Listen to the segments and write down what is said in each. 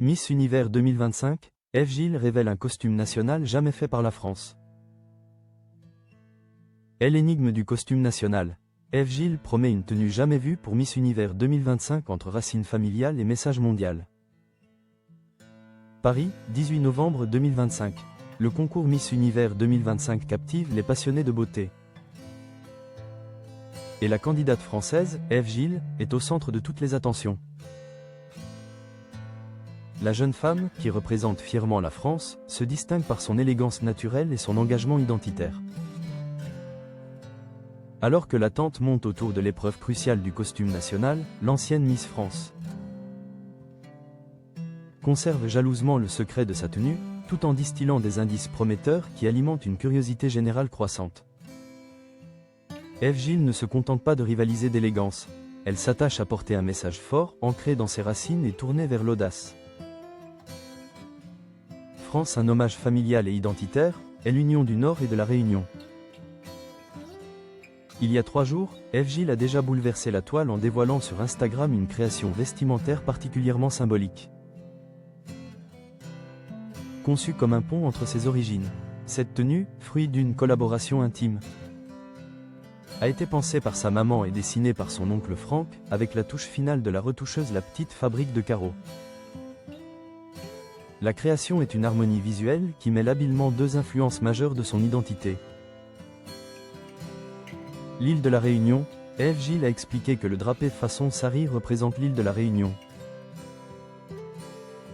Miss Univers 2025, Eve Gilles révèle un costume national jamais fait par la France. Est l'énigme du costume national. Eve Gilles promet une tenue jamais vue pour Miss Univers 2025 entre racines familiales et message mondial. Paris, 18 novembre 2025. Le concours Miss Univers 2025 captive les passionnés de beauté. Et la candidate française, Eve Gilles, est au centre de toutes les attentions. La jeune femme, qui représente fièrement la France, se distingue par son élégance naturelle et son engagement identitaire. Alors que l'attente monte autour de l'épreuve cruciale du costume national, l'ancienne Miss France conserve jalousement le secret de sa tenue, tout en distillant des indices prometteurs qui alimentent une curiosité générale croissante. Eve Gilles ne se contente pas de rivaliser d'élégance, elle s'attache à porter un message fort, ancré dans ses racines et tourné vers l'audace. France, un hommage familial et identitaire, est l'union du Nord et de la Réunion. Il y a 3 jours, Eve Gilles a déjà bouleversé la toile en dévoilant sur Instagram une création vestimentaire particulièrement symbolique. Conçue comme un pont entre ses origines, cette tenue, fruit d'une collaboration intime, a été pensée par sa maman et dessinée par son oncle Franck, avec la touche finale de la retoucheuse La Petite Fabrique de Carreaux. La création est une harmonie visuelle qui mêle habilement 2 influences majeures de son identité. L'île de la Réunion, Eve Gilles a expliqué que le drapé façon sari représente l'île de la Réunion.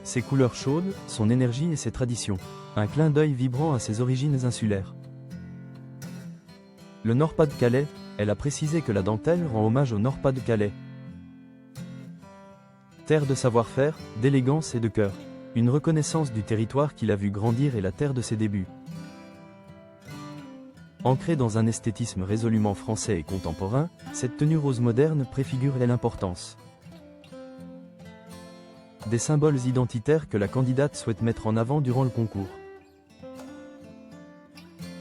Ses couleurs chaudes, son énergie et ses traditions. Un clin d'œil vibrant à ses origines insulaires. Le Nord-Pas-de-Calais, elle a précisé que la dentelle rend hommage au Nord-Pas-de-Calais. Terre de savoir-faire, d'élégance et de cœur. Une reconnaissance du territoire qu'il a vu grandir et la terre de ses débuts. Ancrée dans un esthétisme résolument français et contemporain, cette tenue rose moderne préfigure l'importance des symboles identitaires que la candidate souhaite mettre en avant durant le concours.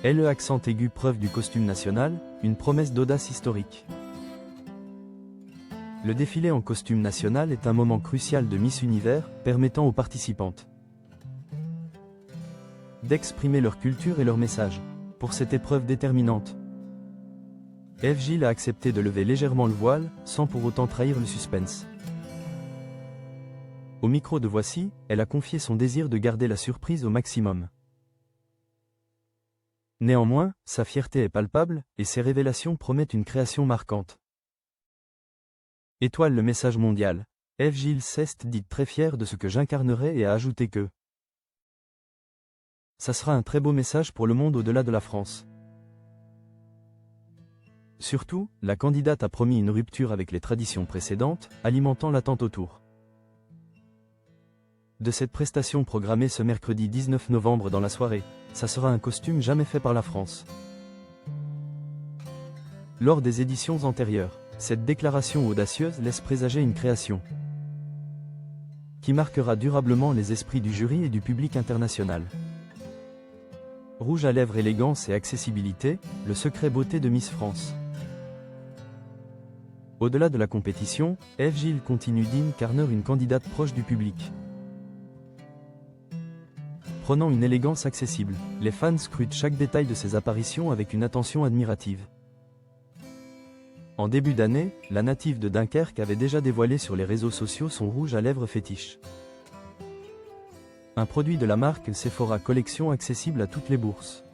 Et le accent aigu preuve du costume national, une promesse d'audace historique. Le défilé en costume national est un moment crucial de Miss Univers, permettant aux participantes d'exprimer leur culture et leur message. Pour cette épreuve déterminante, Eve Gilles a accepté de lever légèrement le voile, sans pour autant trahir le suspense. Au micro de Voici, elle a confié son désir de garder la surprise au maximum. Néanmoins, sa fierté est palpable, et ses révélations promettent une création marquante. Étoile le message mondial. Eve Gilles s'est dite très fière de ce que j'incarnerai et a ajouté que ça sera un très beau message pour le monde au-delà de la France. Surtout, la candidate a promis une rupture avec les traditions précédentes, alimentant l'attente autour de cette prestation programmée ce mercredi 19 novembre dans la soirée. Ça sera un costume jamais fait par la France. Lors des éditions antérieures, cette déclaration audacieuse laisse présager une création qui marquera durablement les esprits du jury et du public international. Rouge à lèvres, élégance et accessibilité, le secret beauté de Miss France. Au-delà de la compétition, Eve Gilles continue d'incarner une candidate proche du public. Prenant une élégance accessible, les fans scrutent chaque détail de ses apparitions avec une attention admirative. En début d'année, la native de Dunkerque avait déjà dévoilé sur les réseaux sociaux son rouge à lèvres fétiche. Un produit de la marque Sephora Collection accessible à toutes les bourses.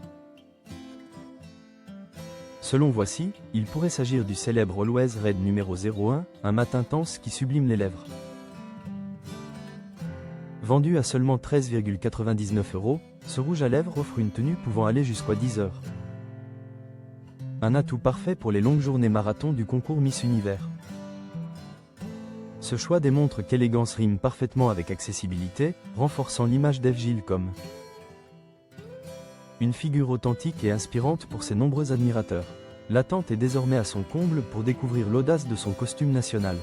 Selon Voici, il pourrait s'agir du célèbre Always Red numéro 01, un mat intense qui sublime les lèvres. Vendu à seulement 13,99 €, ce rouge à lèvres offre une tenue pouvant aller jusqu'à 10 heures. Un atout parfait pour les longues journées marathon du concours Miss Univers. Ce choix démontre qu'élégance rime parfaitement avec accessibilité, renforçant l'image d'Eve Gilles comme une figure authentique et inspirante pour ses nombreux admirateurs. L'attente est désormais à son comble pour découvrir l'audace de son costume national.